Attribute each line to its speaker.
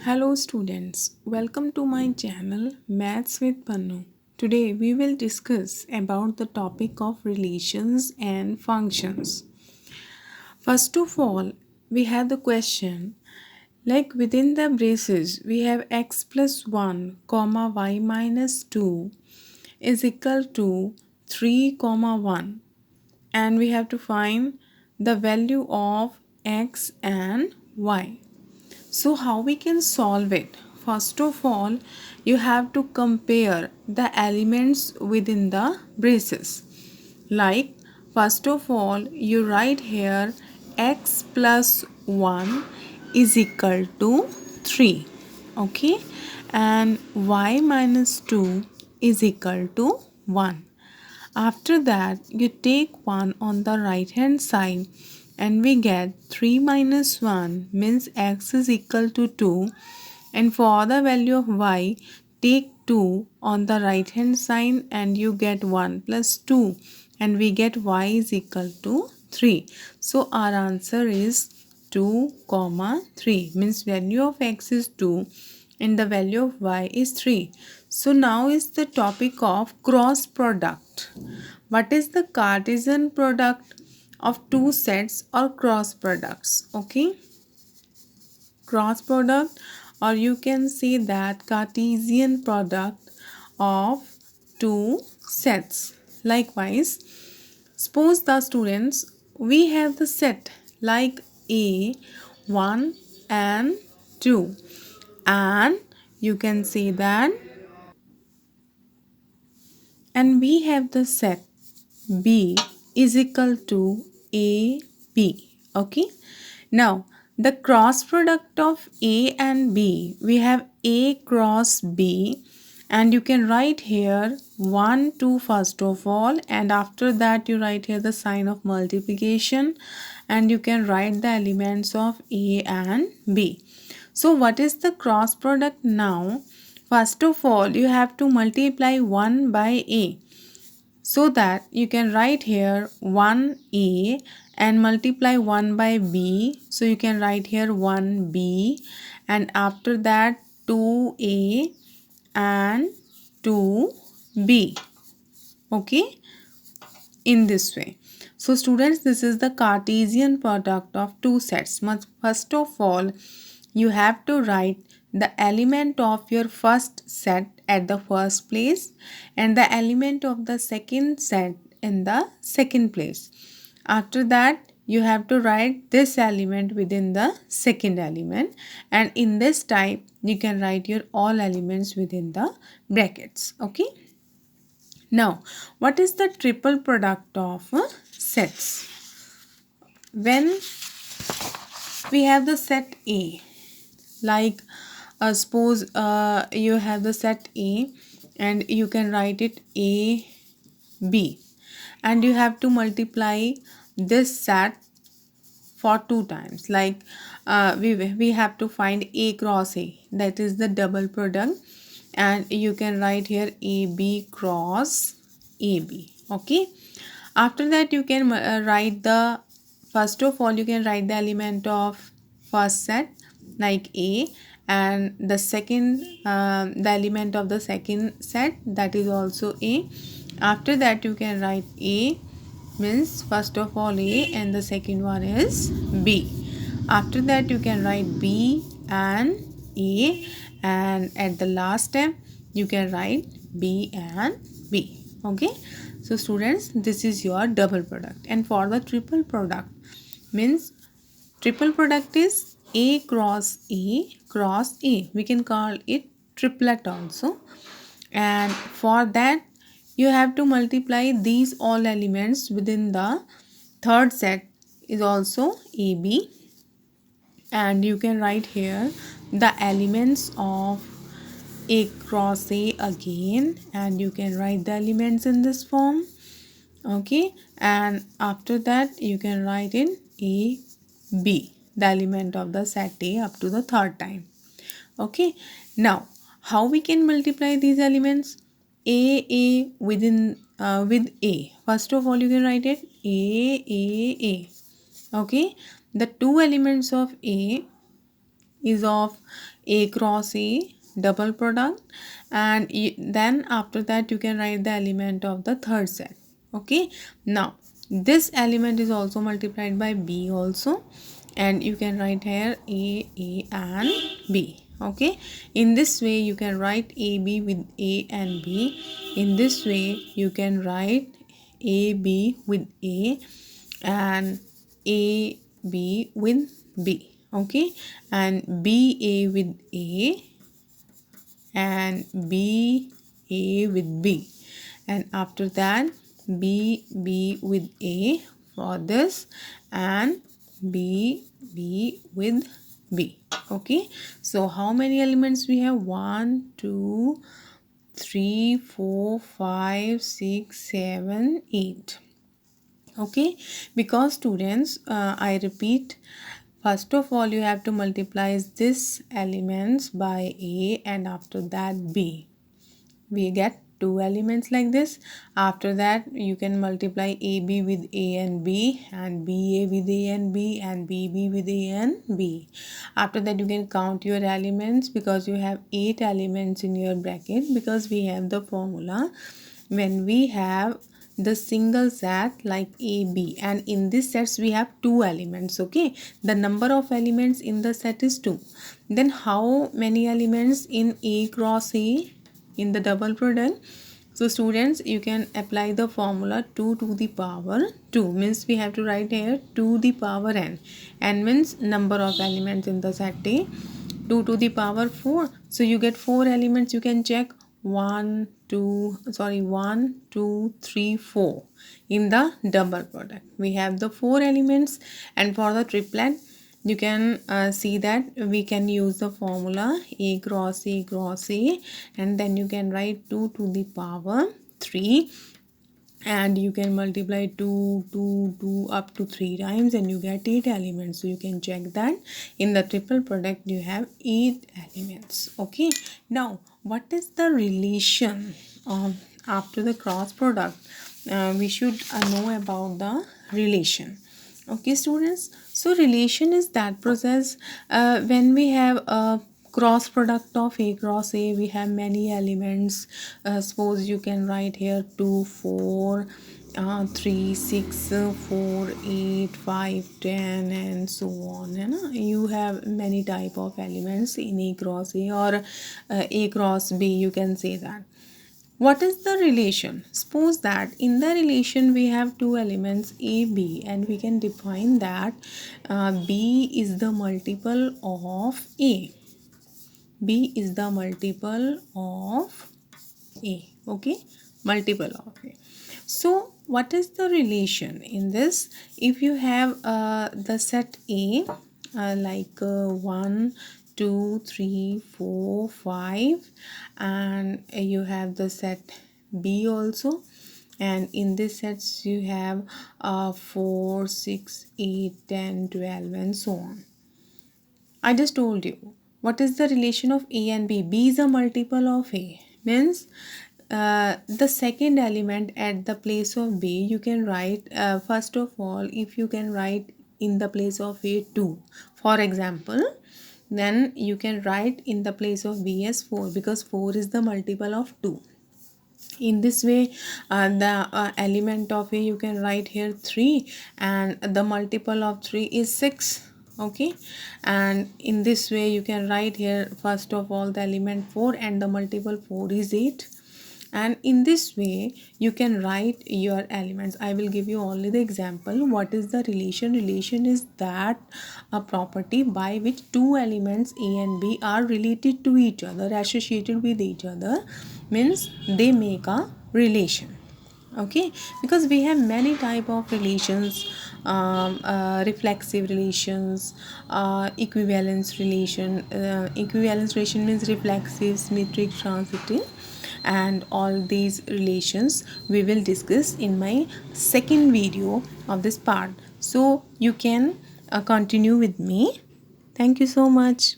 Speaker 1: Hello students, welcome to my channel Maths with Pannu. Today we will discuss about the topic of relations and functions. First of all, we have the question like within the braces we have x plus 1 comma y minus 2 is equal to 3 comma 1, and we have to find the value of x and y. So how we can solve it? First of all, you have to compare the elements within the braces. Like first of all, you write here x plus 1 is equal to 3. Okay, and y minus 2 is equal to 1. After that, you take 1 on the right hand side and we get 3 minus 1 means x is equal to 2, and for the value of y, take 2 on the right hand side and you get 1 plus 2 and we get y is equal to 3. So our answer is 2 comma 3 means value of x is 2 and the value of y is 3. So now is the topic of cross product. What is the Cartesian product of two sets or cross products? Okay, cross product, or you can say that Cartesian product of two sets. Likewise, suppose the students we have the set like A 1 and 2, and you can say that, and we have the set B is equal to AB. Okay. Now the cross product of A and B, we have A cross B, and you can write here 1 2 first of all, and after that you write here the sign of multiplication and you can write the elements of A and B. So what is the cross product now? First of all, you have to multiply 1 by A, so that you can write here 1a and multiply 1 by b, so you can write here 1b, and after that 2a and 2b. Okay, in this way. So students, this is the Cartesian product of two sets. First of all, you have to write the element of your first set at the first place and the element of the second set in the second place. After that, you have to write this element within the second element, and in this type you can write your all elements within the brackets. Okay, now what is the triple product of sets? When we have the set A, like suppose you have the set A and you can write it A B, and you have to multiply this set for 2 times. Like we have to find A cross A, that is the double product, and you can write here AB cross AB. Okay, after that you can write the, first of all you can write the element of first set like A, and the second the element of the second set, that is also A. After that you can write A means first of all A and the second one is B. After that you can write B and A, and at the last step you can write B and B. Okay, so students, this is your double product. And for the triple product, means triple product is A cross A cross A, we can call it triplet also. And for that you have to multiply these all elements within the third set is also AB, and you can write here the elements of A cross A again, and you can write the elements in this form. Okay, and after that you can write in A B, the element of the set A up to the third time. Okay, now how we can multiply these elements? A within with A. First of all you can write it A. Okay, the two elements of A is of A cross A double product, and then after that you can write the element of the third set. Okay, now this element is also multiplied by B also, and you can write here A and B. Okay, in this way you can write AB with A and B. In this way you can write AB with A and AB with B. Okay, and BA with A and BA with B, and after that BB with A for this, and BB with B. Okay, so how many elements we have? 1 2 3 4 5 6 7 8. Okay, because students, I repeat, first of all you have to multiply this elements by A, and after that B. We get two elements like this. After that you can multiply AB with A and B, and BA with A and B, and BB with A and B. After that you can count your elements, because you have 8 elements in your bracket, because we have the formula when we have the single set like AB, and in this sets we have 2 elements. Okay, the number of elements in the set is 2. Then how many elements in A cross A in the double product? So students, you can apply the formula 2 to the power 2, means we have to write here 2 to the power n. N means number of elements in the set A. 2 to the power 4, so you get 4 elements. You can check 1 2 3 4 in the double product. We have the 4 elements, and for the triplet you can see that we can use the formula A cross A cross A, and then you can write 2 to the power 3, and you can multiply 2 up to 3 times, and you get 8 elements. So you can check that in the triple product you have 8 elements. Okay, now what is the relation after the cross product? We should know about the relation. Okay students, so relation is that process when we have a cross product of A cross A, we have many elements. Suppose you can write here 2 4 3 6 4 8 5 10 and so on. You have many type of elements in A cross A, or A cross B, you can say that. What is the relation? Suppose that in the relation we have two elements A, B, and we can define that B is the multiple of A. B is the multiple of A. Okay, multiple of A. So what is the relation in this? If you have the set A like 1 2 3 4 5, and you have the set B also, and in this sets you have 4 6 8 10 12 and so on. I just told you what is the relation of A and B. B is a multiple of A, means the second element at the place of B you can write first of all, if you can write in the place of A 2 for example, then you can write in the place of B as 4, because 4 is the multiple of 2. In this way the element of A you can write here 3, and the multiple of 3 is 6. Okay, and in this way you can write here first of all the element 4, and the multiple 4 is 8. And in this way you can write your elements. I will give you only the example. What is the relation? Relation is that a property by which two elements A and B are related to each other, associated with each other, means they make a relation. Okay, because we have many type of relations, reflexive relations, equivalence relation. Equivalence relation means reflexive, symmetric, transitive, and all these relations we will discuss in my second video of this part. So you can continue with me. Thank you so much.